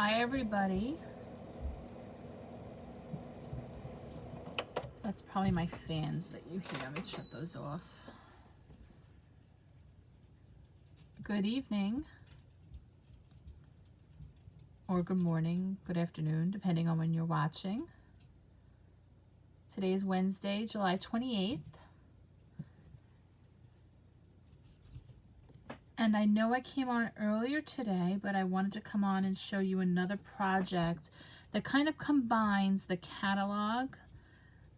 Hi everybody. That's probably my fans that you hear. Let me shut those off. Good evening, or good morning, good afternoon, depending on when you're watching. Today is Wednesday, July 28th. And I know I came on earlier today, but I wanted to come on and show you another project that kind of combines the catalog,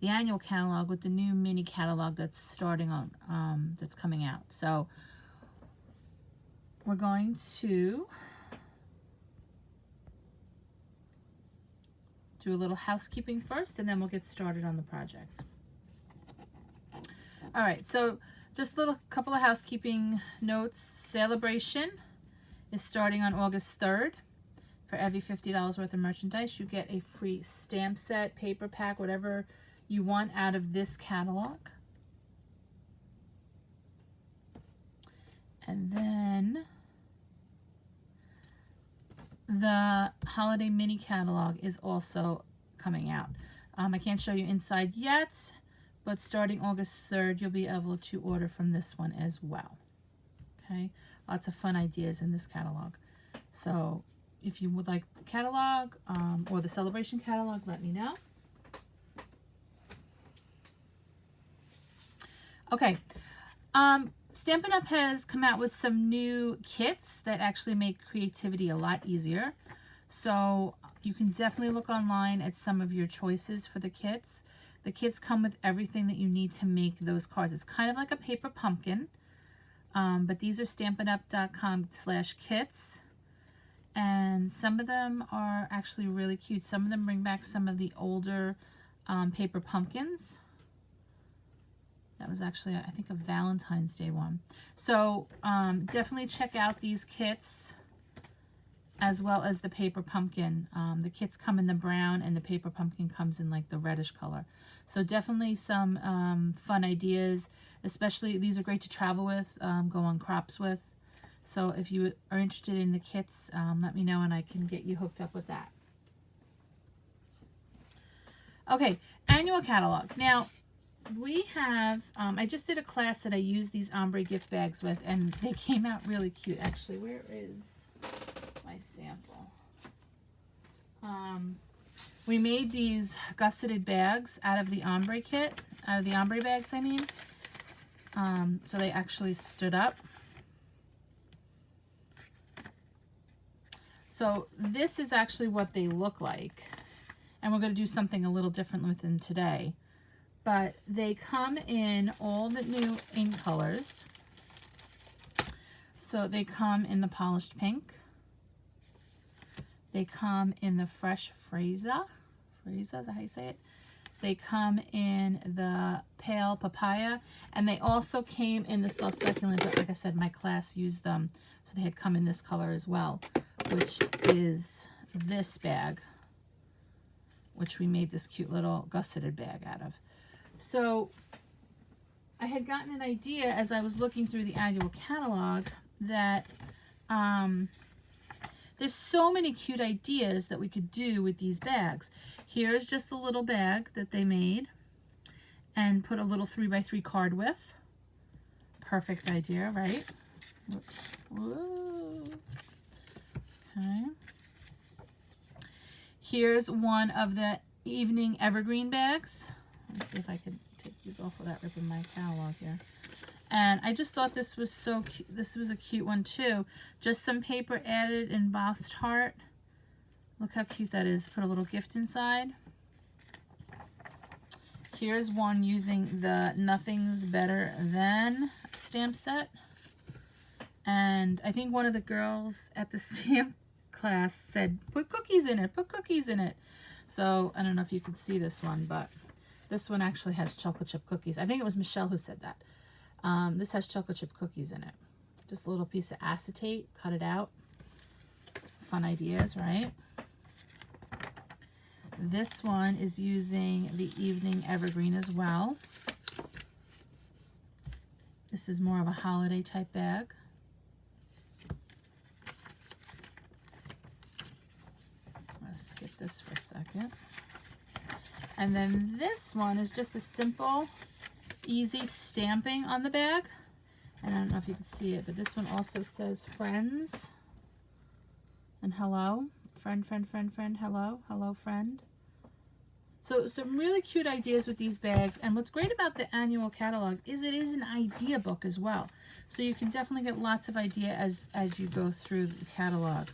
the annual catalog, with the new mini catalog that's starting on, that's coming out. So we're going to do a little housekeeping first, and then we'll get started on the project. All right, so just a couple of housekeeping notes. Celebration is starting on August 3rd. For every $50 worth of merchandise, you get a free stamp set, paper pack, whatever you want out of this catalog. And then the holiday mini catalog is also coming out. I can't show you inside yet, but starting August 3rd, you'll be able to order from this one as well. Okay, lots of fun ideas in this catalog. So if you would like the catalog or the celebration catalog, let me know. Okay, Stampin' Up! Has come out with some new kits that actually make creativity a lot easier. So you can definitely look online at some of your choices for the kits. The kits come with everything that you need to make those cards. It's kind of like a paper pumpkin, but these are stampinup.com/kits. And some of them are actually really cute. Some of them bring back some of the older paper pumpkins. That was actually, I think, a Valentine's Day one. So definitely check out these kits as well as the paper pumpkin. The kits come in the brown and the paper pumpkin comes in like the reddish color. So definitely some fun ideas, especially these are great to travel with, go on crops with. So if you are interested in the kits, let me know and I can get you hooked up with that. Okay, annual catalog. Now, we have, I just did a class that I used these ombre gift bags with, and they came out really cute. Actually, where is my sample? We made these gusseted bags out of the ombre kit, out of the ombre bags, I mean. So they actually stood up. So this is actually what they look like. And we're going to do something a little different with them today. But they come in all the new ink colors. So they come in the polished pink. They come in the fresh Freza. Freza, is that how you say it? They come in the pale papaya. And they also came in the soft succulent, but like I said, my class used them. So they had come in this color as well, which is this bag, which we made this cute little gusseted bag out of. So I had gotten an idea as I was looking through the annual catalog that there's so many cute ideas that we could do with these bags. Here's just a little bag that they made and put a little 3x3 card with. Perfect idea, right? Whoops. Whoa. Okay. Here's one of the evening evergreen bags. Let's see if I can take these off without ripping my catalog here. And I just thought this was so cute. This was a cute one too. Just some paper added, embossed heart. Look how cute that is. Put a little gift inside. Here's one using the Nothing's Better Than stamp set. And I think one of the girls at the stamp class said, put cookies in it, put cookies in it. So I don't know if you can see this one, but this one actually has chocolate chip cookies. I think it was Michelle who said that. This has chocolate chip cookies in it. Just a little piece of acetate, cut it out. Fun ideas, right? This one is using the evening evergreen as well. This is more of a holiday type bag. this for a second. And then this one is just a simple, easy stamping on the bag. And I don't know if you can see it, but this one also says friends and hello. Friend, friend, friend, friend, hello, hello, friend. So some really cute ideas with these bags. And what's great about the annual catalog is it is an idea book as well. So you can definitely get lots of idea as you go through the catalog.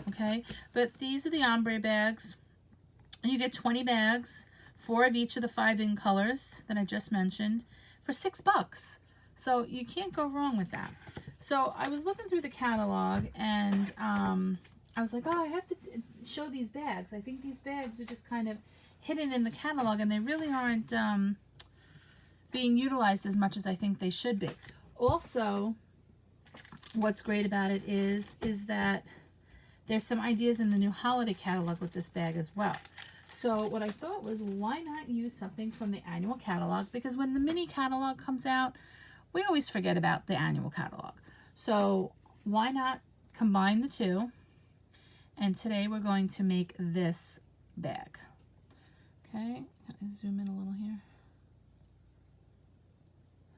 Okay, but these are the ombre bags. You get 20 bags, 4 of each of the 5 in colors that I just mentioned, for $6. So you can't go wrong with that. So I was looking through the catalog and I was like, oh, I have to show these bags. I think these bags are just kind of hidden in the catalog and they really aren't being utilized as much as I think they should be. Also, what's great about it is that there's some ideas in the new holiday catalog with this bag as well. So what I thought was, why not use something from the annual catalog? Because when the mini catalog comes out, we always forget about the annual catalog. So why not combine the two? And today we're going to make this bag. Okay, can I zoom in a little here?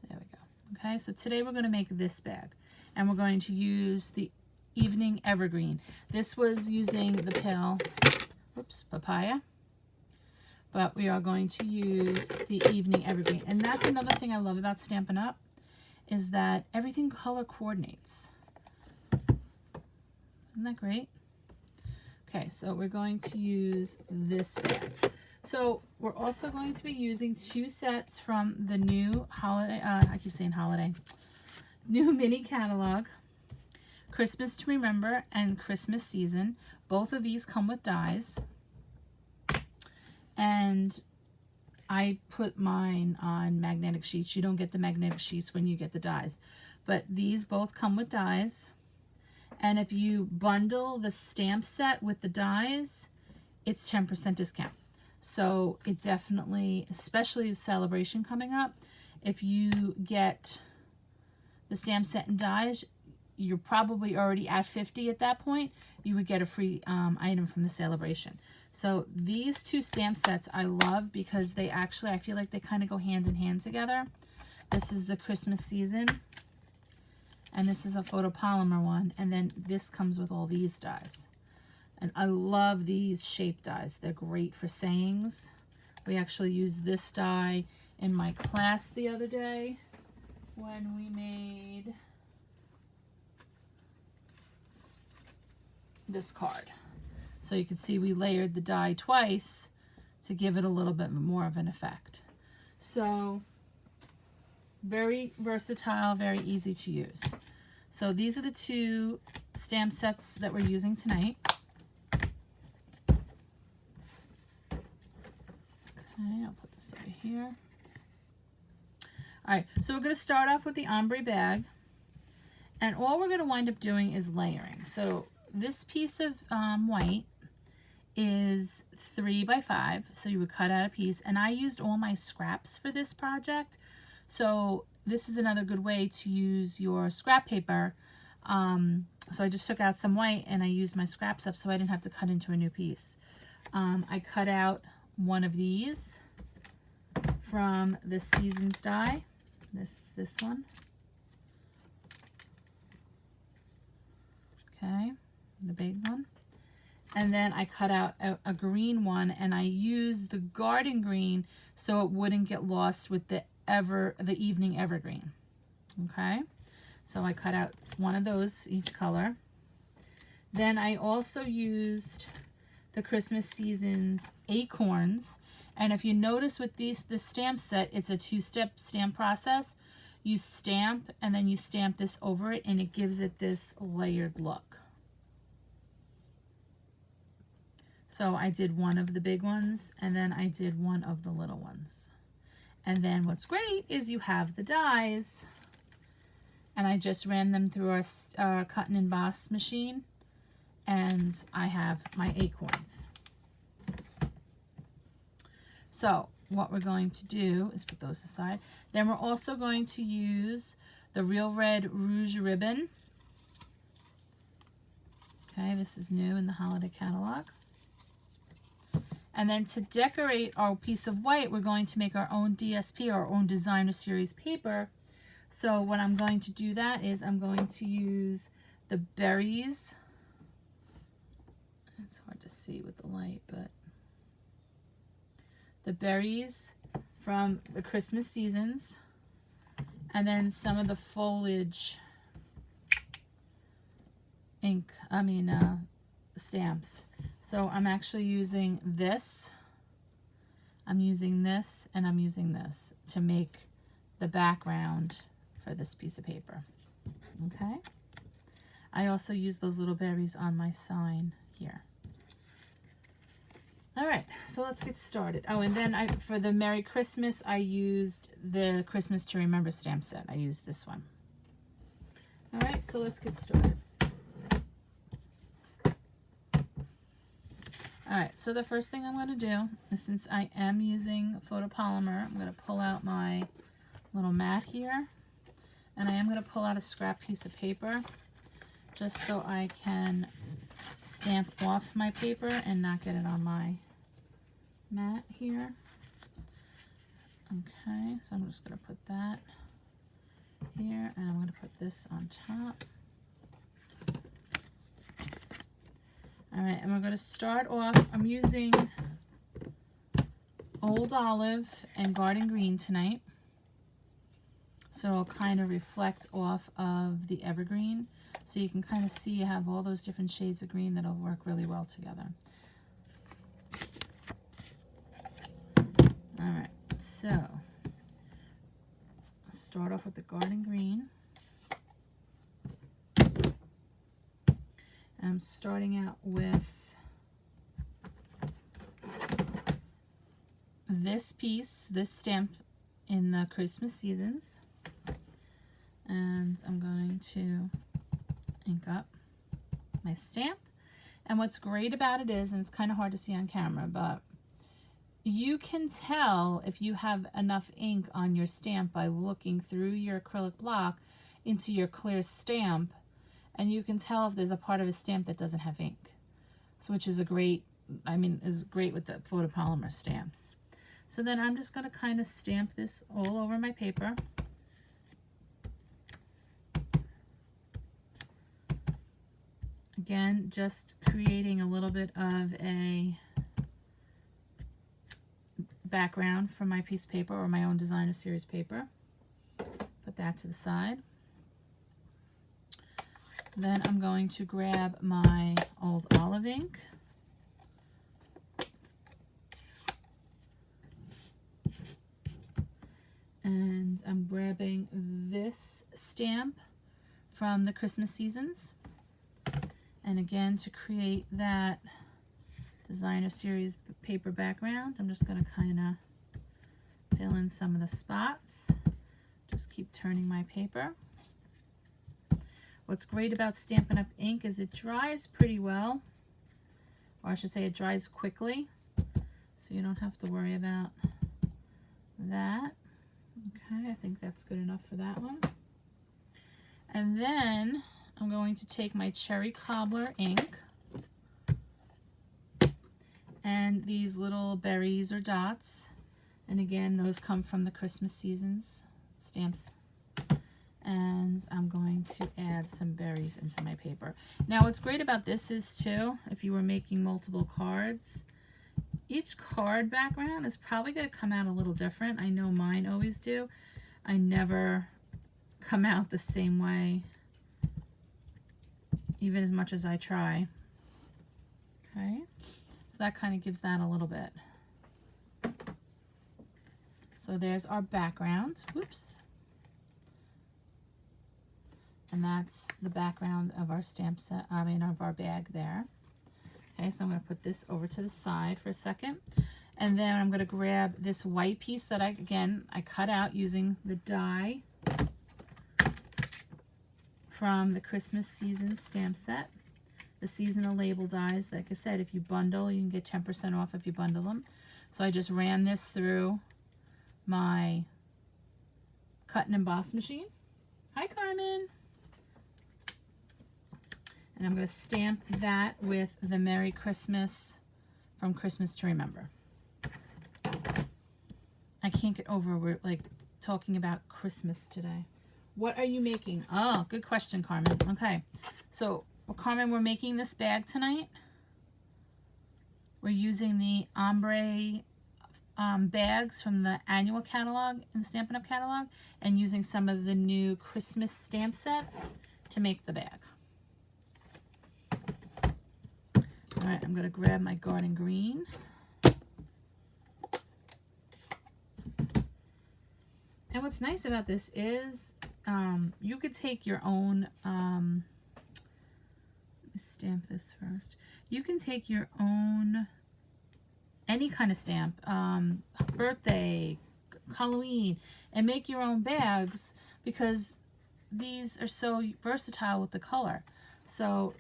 There we go. Okay, so today we're going to make this bag. And we're going to use the Evening Evergreen. This was using the pale, papaya. But we are going to use the Evening Evergreen. And that's another thing I love about Stampin' Up! Is that everything color coordinates. Isn't that great? Okay, so we're going to use this bag. So we're also going to be using 2 sets from the new holiday, I keep saying holiday, new mini catalog, Christmas to Remember and Christmas Season. Both of these come with dies. And I put mine on magnetic sheets. You don't get the magnetic sheets when you get the dies. But these both come with dies. And if you bundle the stamp set with the dies, it's 10% discount. So it definitely, especially the celebration coming up, if you get the stamp set and dies, you're probably already at 50 at that point. You would get a free item from the celebration. So these 2 stamp sets I love because they actually, I feel like they kind of go hand in hand together. This is the Christmas Season. And this is a photopolymer one. And then this comes with all these dies. And I love these shape dies. They're great for sayings. We actually used this die in my class the other day when we made this card. So you can see we layered the die twice to give it a little bit more of an effect. So very versatile, very easy to use. So these are the 2 stamp sets that we're using tonight. Okay, I'll put this over here. All right, so we're going to start off with the ombre bag. And all we're going to wind up doing is layering. So this piece of white is 3 by 5, so you would cut out a piece, and I used all my scraps for this project. So this is another good way to use your scrap paper. So I just took out some white and I used my scraps up so I didn't have to cut into a new piece. I cut out one of these from the Seasons die. This is this one. Okay, the big one. And then I cut out a green one and I used the garden green so it wouldn't get lost with the Evening Evergreen. Okay, so I cut out one of those each color. Then I also used the Christmas Seasons acorns. And if you notice with this stamp set, it's a 2-step stamp process. You stamp and then you stamp this over it and it gives it this layered look. So I did one of the big ones and then I did one of the little ones. And then what's great is you have the dies. And I just ran them through our cut and emboss machine. And I have my acorns. So what we're going to do is put those aside. Then we're also going to use the Real Red Rouge Ribbon. Okay, this is new in the holiday catalog. And then to decorate our piece of white, we're going to make our own DSP, our own designer series paper. So what I'm going to do that is I'm going to use the berries. It's hard to see with the light, but the berries from the Christmas seasons, and then some of the foliage ink, stamps. So I'm actually using this, I'm using this, and I'm using this to make the background for this piece of paper. Okay. I also use those little berries on my sign here. All right, so let's get started. Oh, and then for the Merry Christmas, I used the Christmas to Remember stamp set. I used this one. All right, so let's get started. All right, so the first thing I'm going to do is, since I am using photopolymer, I'm going to pull out my little mat here, and I am going to pull out a scrap piece of paper just so I can stamp off my paper and not get it on my mat here. Okay, so I'm just going to put that here, and I'm going to put this on top. All right, and we're going to start off, I'm using Old Olive and Garden Green tonight, so it'll kind of reflect off of the evergreen. So you can kind of see you have all those different shades of green that'll work really well together. All right, so I'll start off with the Garden Green. I'm starting out with this piece, this stamp in the Christmas seasons. And I'm going to ink up my stamp. And what's great about it is, and it's kind of hard to see on camera, but you can tell if you have enough ink on your stamp by looking through your acrylic block into your clear stamp, and you can tell if there's a part of a stamp that doesn't have ink. So which is a great, is great with the photopolymer stamps. So then I'm just going to kind of stamp this all over my paper. Again, just creating a little bit of a background for my piece of paper, or my own designer series paper. Put that to the side. Then I'm going to grab my Old Olive ink. And I'm grabbing this stamp from the Christmas seasons. And again, to create that designer series paper background, I'm just going to kind of fill in some of the spots. Just keep turning my paper. What's great about Stampin' Up! Ink is it dries pretty well, or I should say it dries quickly, so you don't have to worry about that. Okay, I think that's good enough for that one. And then I'm going to take my Cherry Cobbler ink and these little berries or dots, and again, those come from the Christmas seasons stamps. And I'm going to add some berries into my paper. Now what's great about this is too, if you were making multiple cards, each card background is probably going to come out a little different. I know mine always do. I never come out the same way, even as much as I try. Okay, so that kind of gives that a little bit. So there's our background. Whoops. And that's the background of our stamp set, of our bag there. Okay, so I'm going to put this over to the side for a second. And then I'm going to grab this white piece that I cut out using the die from the Christmas season stamp set. The seasonal label dies, like I said, if you bundle, you can get 10% off if you bundle them. So I just ran this through my cut and emboss machine. Hi, Carmen. And I'm going to stamp that with the Merry Christmas from Christmas to Remember. I can't get over we're like talking about Christmas today. What are you making? Oh, good question, Carmen. Okay, so Carmen, we're making this bag tonight. We're using the Ombré bags from the annual catalog in the Stampin' Up! Catalog, and using some of the new Christmas stamp sets to make the bag. All right, I'm going to grab my garden green. And what's nice about this is you could take your own, let me stamp this first. You can take your own, any kind of stamp, birthday, Halloween, and make your own bags because these are so versatile with the color. So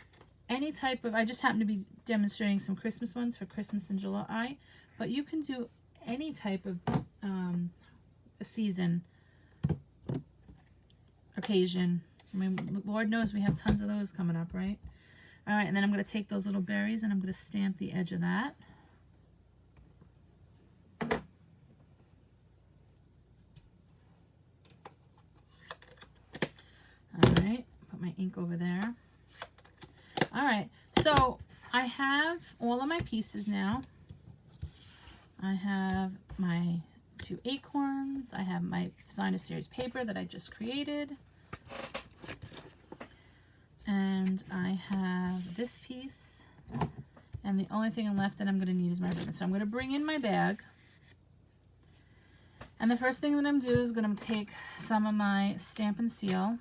any type of, I just happen to be demonstrating some Christmas ones for Christmas in July, but you can do any type of a season occasion. I mean, Lord knows we have tons of those coming up, right? All right, and then I'm going to take those little berries and I'm going to stamp the edge of that. All right, put my ink over there. All right, so I have all of my pieces now. I have my 2 acorns. I have my designer series paper that I just created. And I have this piece. And the only thing left that I'm going to need is my ribbon. So I'm going to bring in my bag. And the first thing that I'm doing is going to take some of my Stampin' Seal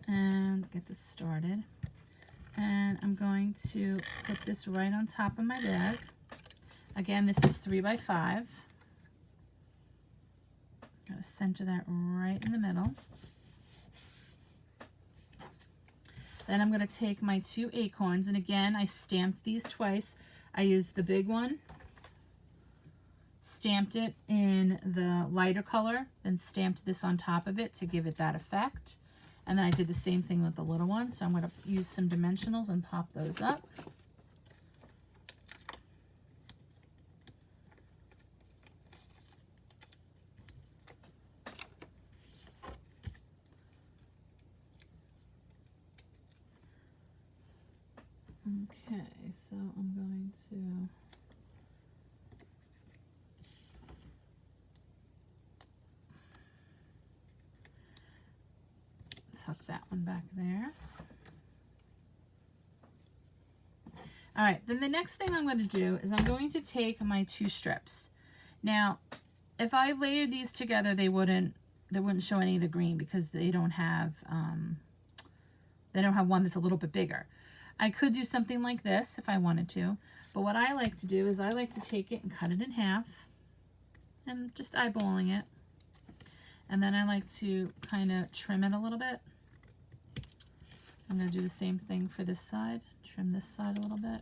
and get this started. And I'm going to put this right on top of my bag. Again, this is 3 by 5. Gotta center that right in the middle. Then I'm gonna take my 2 acorns, and again, I stamped these twice. I used the big one, stamped it in the lighter color, then stamped this on top of it to give it that effect. And then I did the same thing with the little one, so I'm gonna use some dimensionals and pop those up. Okay, so I'm going to tuck that one back there. All right, then the next thing I'm going to do is I'm going to take my 2 strips. Now, if I layered these together, they wouldn't show any of the green because they don't have one that's a little bit bigger. I could do something like this if I wanted to, but what I like to do is I like to take it and cut it in half and just eyeballing it. And then I like to kind of trim it a little bit. I'm going to do the same thing for this side. Trim this side a little bit.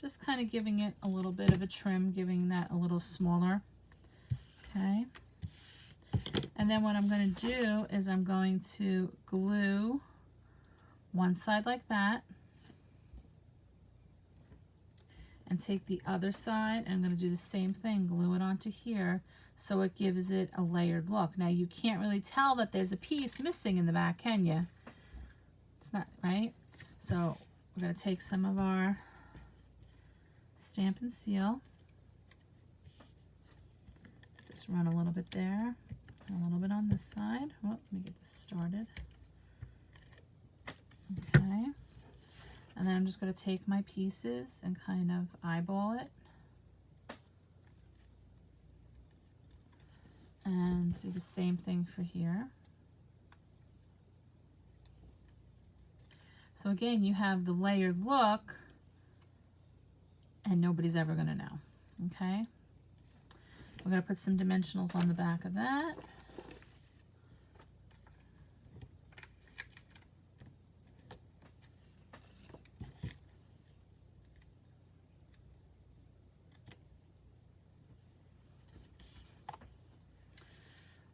Just kind of giving it a little bit of a trim, giving that a little smaller. Okay. And then what I'm going to do is I'm going to glue one side like that, and take the other side, and I'm going to do the same thing, glue it onto here, so it gives it a layered look. Now you can't really tell that there's a piece missing in the back, can you? It's not, right? So we're going to take some of our Stampin' Seal, just run a little bit there, and a little bit on this side. Oh, let me get this started. Okay, and then I'm just going to take my pieces and kind of eyeball it and do the same thing for here. So again, you have the layered look and nobody's ever going to know. Okay, we're going to put some dimensionals on the back of that.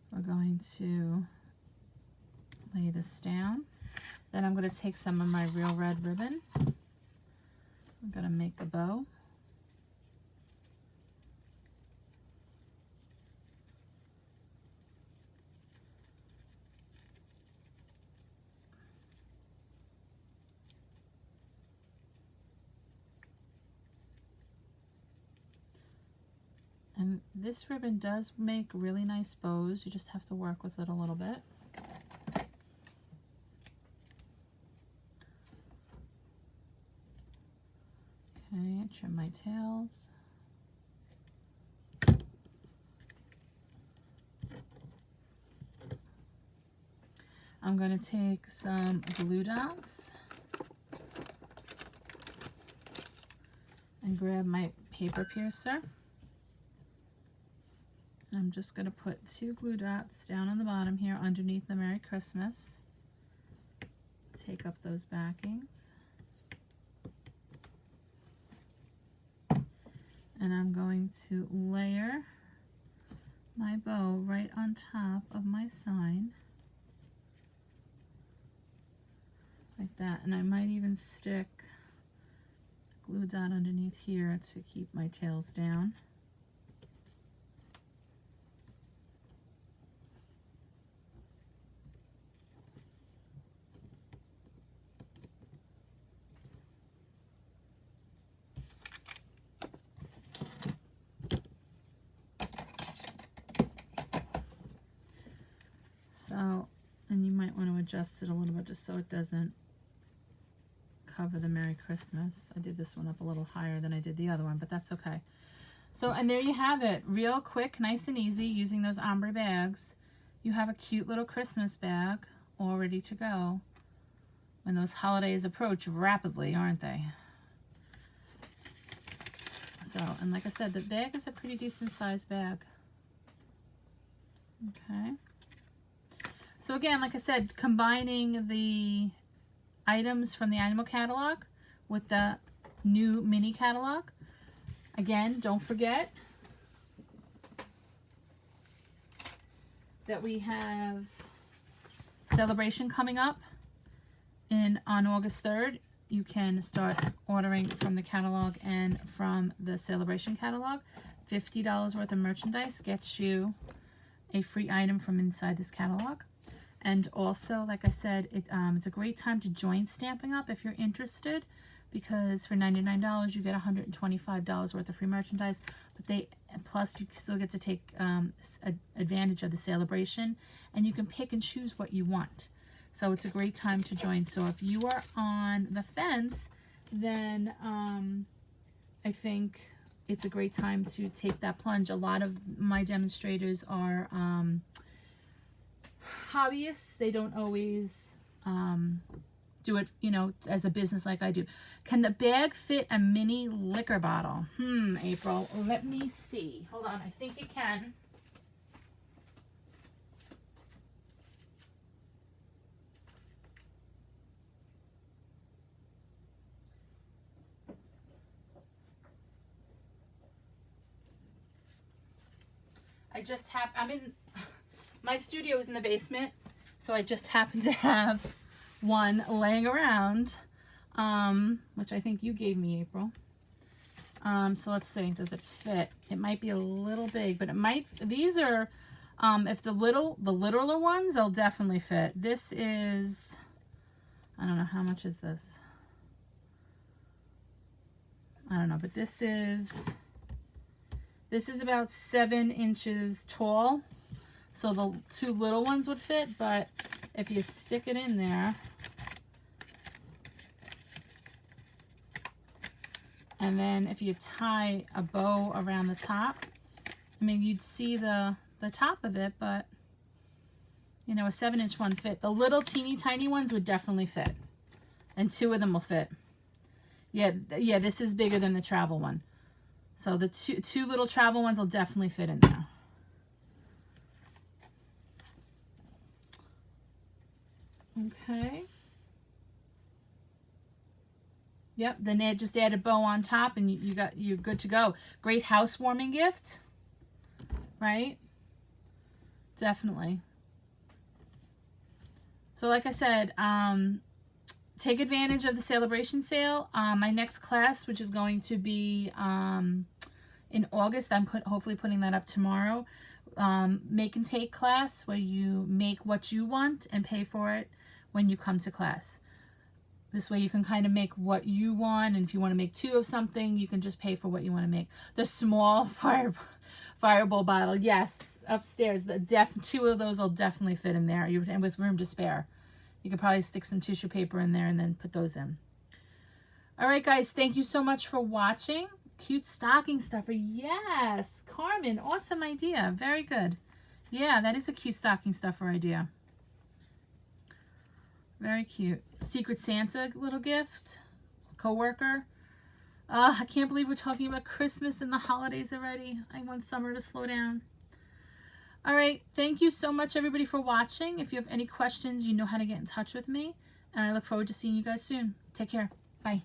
We're going to lay this down. Then I'm going to take some of my real red ribbon. I'm I'm going to make a bow. And this ribbon does make really nice bows. You just have to work with it a little bit. Okay, trim my tails. I'm going to take some glue dots and grab my paper piercer. I'm just going to put 2 glue dots down on the bottom here underneath the Merry Christmas. Take up those backings. And I'm going to layer my bow right on top of my sign. Like that. And I might even stick a glue dot underneath here to keep my tails down. So, and you might want to adjust it a little bit just so it doesn't cover the Merry Christmas. I did this one up a little higher than I did the other one, but that's okay. So, and there you have it. Real quick, nice and easy using those ombre bags. You have a cute little Christmas bag all ready to go when those holidays approach rapidly, aren't they? So, and like I said, the bag is a pretty decent sized bag. Okay. So again, like I said, combining the items from the annual catalog with the new mini catalog. Again, don't forget that we have Celebration coming up on August 3rd. You can start ordering from the catalog and from the Celebration catalog. $50 worth of merchandise gets you a free item from inside this catalog. And also, like I said, it's a great time to join Stampin' Up! If you're interested, because for $99 you get $125 worth of free merchandise. But plus you still get to take advantage of the Celebration, and you can pick and choose what you want. So it's a great time to join. So if you are on the fence, then I think it's a great time to take that plunge. A lot of my demonstrators are hobbyists. They don't always do it, you know, as a business like I do. Can the bag fit a mini liquor bottle? April, let me see. Hold on, I think it can. I'm in, my studio is in the basement, so I just happen to have one laying around, which I think you gave me, April. So let's see, does it fit? It might be a little big, but it might, these are, if the littler ones, they'll definitely fit. This is, I don't know, how much is this? I don't know, but this is about 7 inches tall. So the 2 little ones would fit, but if you stick it in there, and then if you tie a bow around the top, I mean, you'd see the top of it, but you know, a 7-inch one fit. The little teeny tiny ones would definitely fit, and 2 of them will fit. Yeah, this is bigger than the travel one. So the two little travel ones will definitely fit in there. Okay. Yep, then just add a bow on top and you're good to go. Great housewarming gift, right? Definitely. So like I said, take advantage of the celebration sale. My next class, which is going to be in August, I'm hopefully putting that up tomorrow. Make and take class, where you make what you want and pay for it when you come to class. This way you can kind of make what you want, and if you want to make 2 of something, you can just pay for what you want to make. The small fireball bottle, yes, upstairs. 2 of those will definitely fit in there, and with room to spare. You could probably stick some tissue paper in there and then put those in. All right, guys, thank you so much for watching. Cute stocking stuffer, yes. Carmen, awesome idea, very good. Yeah, that is a cute stocking stuffer idea. Very cute. Secret Santa little gift. Coworker. I can't believe we're talking about Christmas and the holidays already. I want summer to slow down. All right. Thank you so much, everybody, for watching. If you have any questions, you know how to get in touch with me. And I look forward to seeing you guys soon. Take care. Bye.